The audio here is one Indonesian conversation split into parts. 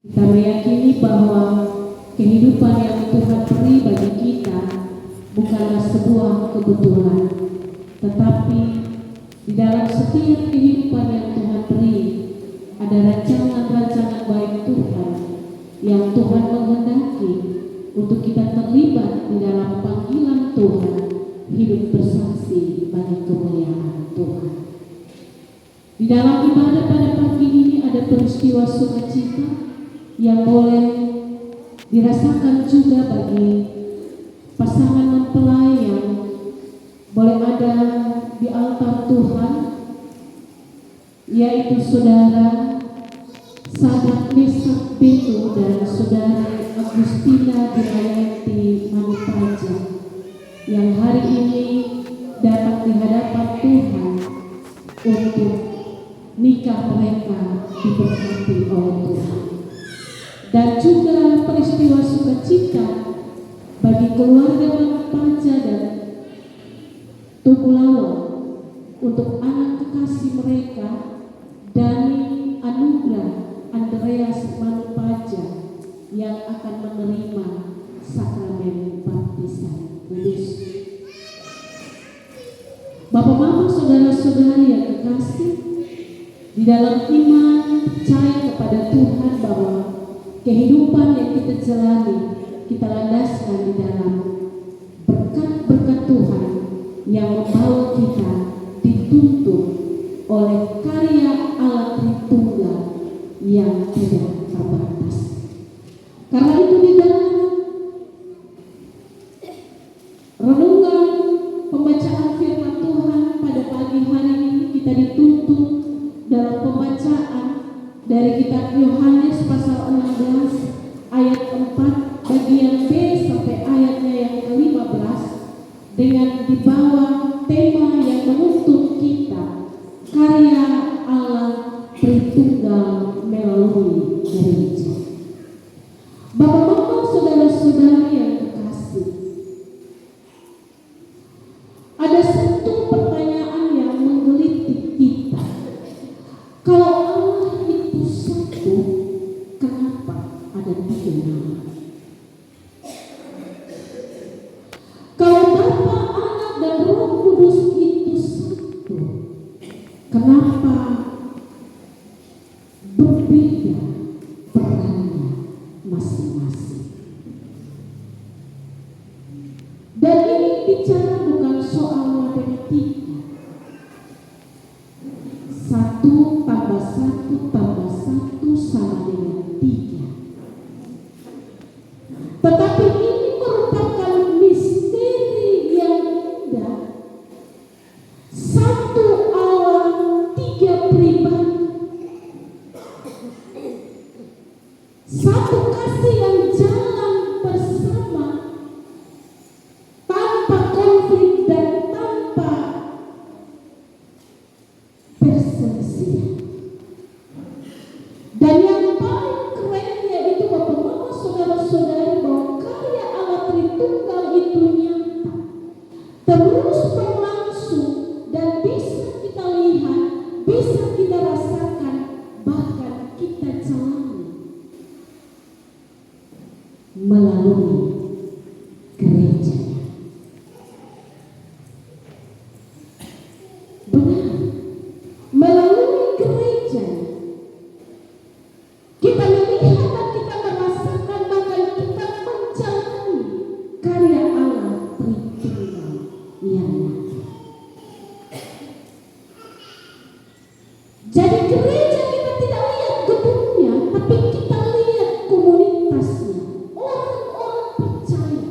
Kita meyakini bahwa kehidupan yang Tuhan beri bagi kita bukanlah sebuah kebetulan, tetapi di dalam setiap kehidupan yang Tuhan beri ada rancangan-rancangan baik Tuhan yang Tuhan menghendaki untuk kita terlibat di dalam panggilan Tuhan, hidup bersaksi bagi kemuliaan Tuhan. Di dalam ibadah pada pagi ini ada peristiwa sukacita yang boleh dirasakan juga bagi pasangan mempelai yang boleh ada di altar Tuhan, yaitu saudara Sahabat Mesak Beto dan saudari Agustina Dirayanti Manipraja yang hari ini datang di hadapan Tuhan untuk nikah mereka diberkati oleh Tuhan. Dan juga peristiwa sukacita bagi keluarga Manipraja dan Tumulawak untuk anak kekasih mereka Dani Anugrah Andreas Manipraja yang akan menerima sakramen baptisan kudus. Bapak, Mama, saudara-saudari yang kekasih, di dalam iman percaya kepada Tuhan bahwa kehidupan yang kita jalani kita landaskan di dalam berkat-berkat Tuhan yang membawa kita dituntun oleh karya Allah Tritunggal yang tidak terbatas. Karena itu di dalam renungan pembacaan firman Tuhan pada pagi hari ini kita dituntun dalam pembacaan dari kitab Yohanes pasal 16 ayat 4 bagian B sampai ayatnya yang ke-15 dengan dibawa tema yang menuntun kita karya Allah Tritunggal melalui gereja. Bapak-bapak, saudara-saudari yang kekasih, ada satu pertanyaan yang menggelitik kita. Kalau Allah itu satu, kenapa ada tiga nama? Kalau Bapa, Anak, dan Roh Kudus itu satu, kenapa berbeda perannya masing-masing? Dan ini bicara bukan soal matematika. 1 tambah 1 tambah 1 sama dengan 3. Tetapi ini merupakan misteri yang indah. Satu Allah, tiga pribadi. Satu kasih yang jalan bersama tanpa konflik dan tanpa perselisihan. Dan yang paling keren yaitu Bapak, Mama, saudara-saudari bahwa karya Allah Tritunggal itu nyata, terus berlangsung dan bisa kita lihat, bisa kita rasakan, bahkan kita jalani melalui gereja. Benar, melalui gereja kita melihat dan kita merasakan, bahkan kita menjalani karya Allah Tritunggal yang nyata. Jadi gereja kita tidak lihat gedungnya, tapi kita lihat komunitasnya, orang-orang percaya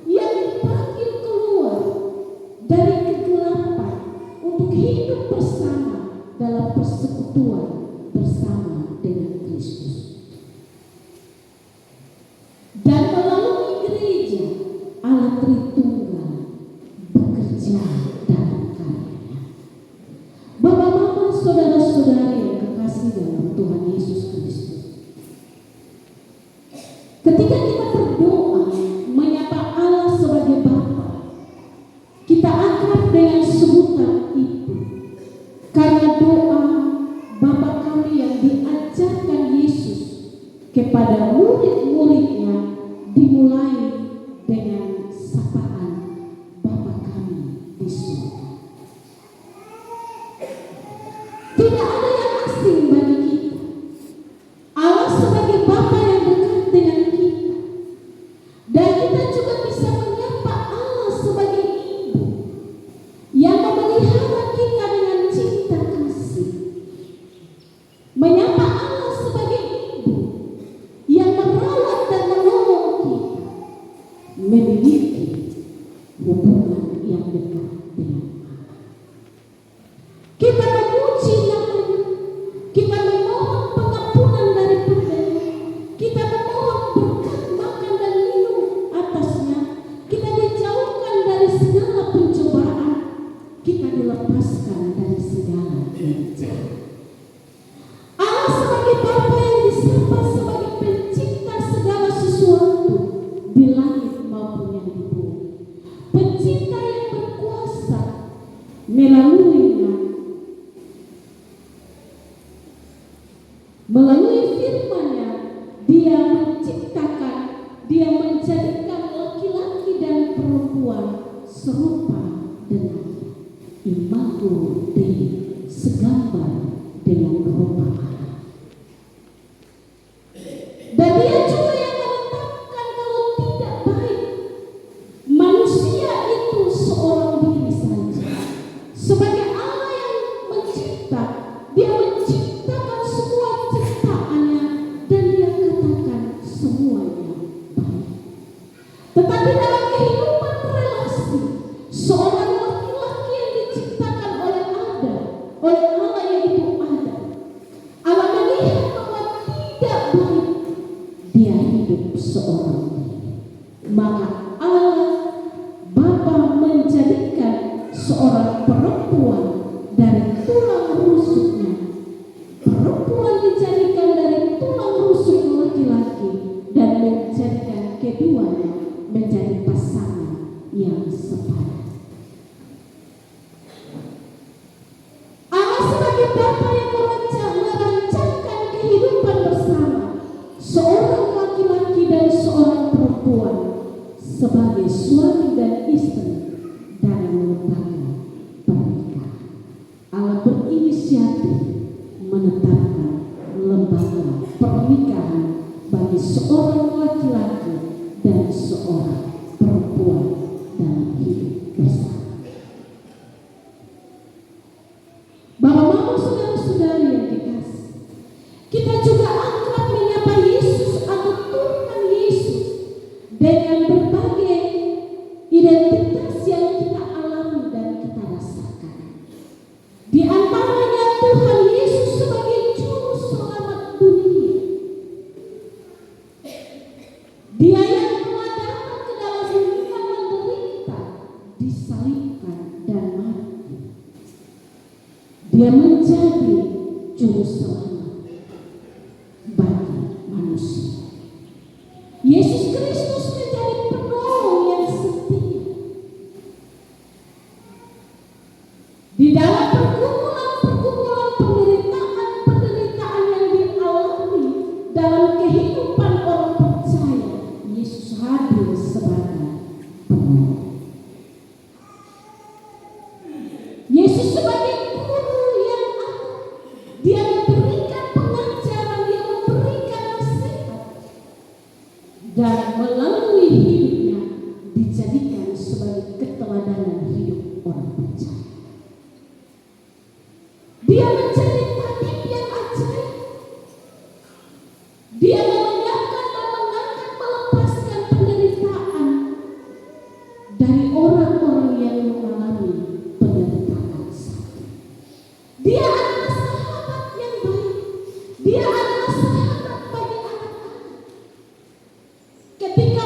yang dipanggil keluar dari kegelapan untuk hidup bersama dalam persekutuan bersama dengan Kristus. Dan melalui gereja Allah Tritunggal bekerja dalam karyanya. Bapak, Mama, saudara-saudari yang kekasih dalam Tuhan Yesus Kristus, ketika kita berdoa menyapa Allah sebagai Bapa, kita akrab dengan sebutan itu karena doa Bapa kami yang diajarkan Yesus kepada kepada murid-muridnya dimulai dengan sapaan Bapa kami di surga. Tidak ada yang asing bagi kita. Allah sebagai Bapa yang dekat dengan kita. Dan kita juga bisa menyapa Allah sebagai Ibu yang memelihara kita dengan cinta kasih. Menyapa Allah sebagai Ibu yang merawat dan menolong kita. Memiliki hubungan yang dekat dengan Allah. Kita memuji namanya, kita memohon pengampunan daripadanya, kita memohon berkat makan dan minum atasnya, kita dijauhkan dari segala pencobaan, kita dilepaskan dari segala bencana. Allah sebagai Bapa yang disapa sebagai pencipta segala sesuatu di langit maupun yang di bumi, pencipta yang berkuasa melalui firman-Nya. Dia menciptakan, dia menjadikan laki-laki dan perempuan serupa dengannya, imago Dei, segambar dengan rupa Allah. Dan dia juga yang menetapkan kalau tidak baik manusia itu seorang diri saja. Sebagai Allah yang mencipta, dia menciptakan semua ciptaannya dan dia katakan semuanya baik. Tetapi dalam kehidupan relasi, seorang laki-laki yang diciptakan oleh Allah yaitu Adam, Allah melihat bahwa tidak baik dia hidup seorang diri. Maka Allah Bapa menjadikan seorang perempuan dari tulang rusuknya. Perempuan dijadikan dari tulang rusuk laki-laki dan menjadikan keduanya menjadi pasangan yang sepadan. Allah sebagai Bapa yang merancangkan kehidupan bersama seorang laki-laki dan seorang perempuan sebagai suami dan istri dalam lembaga pernikahan. Allah berinisiatif menetapkan lembaga pernikahan bagi seorang laki-laki dan seorang perempuan dalam hidup bersama. Bapak-bapak, saudara-saudari yang dikasih, kita juga akrab menyapa Yesus atau Tuhan Yesus dengan berbagai identitas yang kita alami dan kita rasakan. Di antaranya Tuhan Yesus sebagai juru selamat dunia. Dia yang telah datang ke dalam dunia menderita, disalibkan dan mati. Dia menjadi juru selamat bagi manusia. Yesus Kristus menjadi penolong yang setia. Di dalam pergumulan penderitaan yang dialami dalam kehidupan orang percaya, Yesus hadir sebagai penolong. Yesus sebagai guru yang dia memberikan pengajaran, dia memberikan nasihat, dan melalui hidupnya dijadikan sebagai keteladanan hidup orang percaya. Dia menjadi tabib yang ajaib. Dia melenyapkan dan mengangkat, melepaskan penderitaan dari orang-orang yang mengalami penderitaan sakit. Dia adalah sahabat yang baik. Dia adalah sahabat bagi anak-anak. Ketika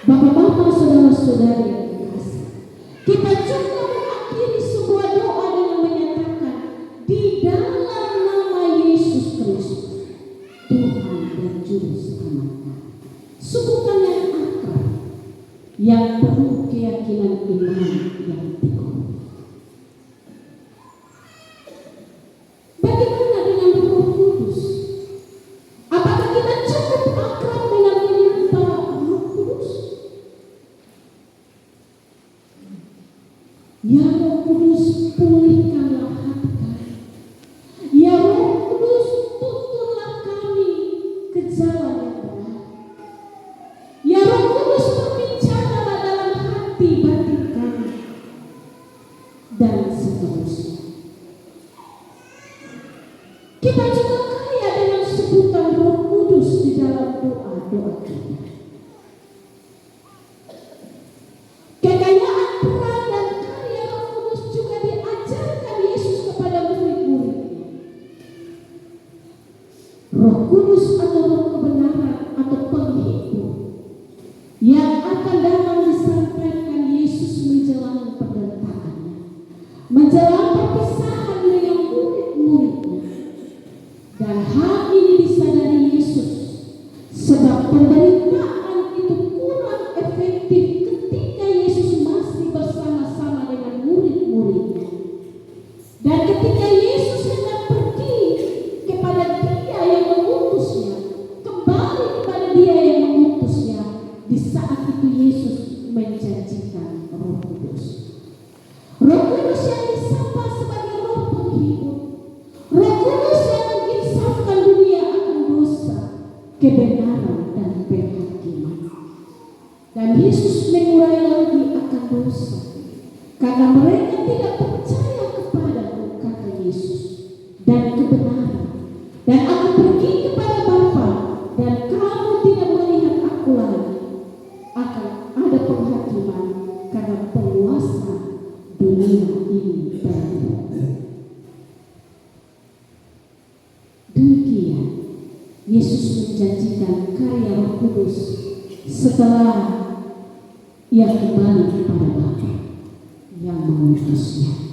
Bapak-bapak, saudara-saudari yang dikasihi, kita juga mengakhiri sebuah doa dengan menyatakan di dalam nama Yesus Kristus, Tuhan dan Juru Selamat kami. Sebutan yang akrab yang perlu keyakinan iman yang teguh. Bagaimana dengan Roh Kudus? Apakah kita cukup akrab dengan menyembah Roh Kudus? Ya Roh Kudus, pulihkanlah hati kami. Ya Roh Kudus, tuntunlah kami ke jalan yang benar. Ya Roh Kudus, berbicaralah dalam hati batin kami, dan seterusnya. Kita juga kaya dengan sebutan Roh Kudus di dalam doa-doa kita. Kekayaan peran dan karya Roh Kudus juga diajarkan Yesus kepada murid-muridnya. Roh Kudus atau Roh kebenaran atau penghibur yang akan datang disampaikan Yesus menjelang penderitaannya, menjelang perpisahan dengan murid-muridnya. Dan hal ini disadari Yesus, sebab penderitaan itu kurang efektif ketika Yesus masih bersama-sama dengan murid-muridnya. Dan ketika Yesus hendak pergi kepada Dia yang mengutusnya, kembali kepada Dia yang mengutusnya, di saat itu Yesus menjanjikan Roh Kudus. Roh Kudus yang disapa sebagai Roh penghibur, Roh Kudus yang menginsafkan dunia akan dosa, kebenaran dan penghakiman. Dan Yesus mengurai lagi akan dosa, karena mereka tidak percaya kepadamu, kata Yesus, dan kebenaran. Dan aku pergi kepada Bapa, dan kamu tidak melihat aku lagi. Akan ada penghakiman karena penguasa dunia ini berada. Demikian Yesus menjanjikan karya Roh Kudus setelah Ia kembali kepada Bapa yang mengutusnya.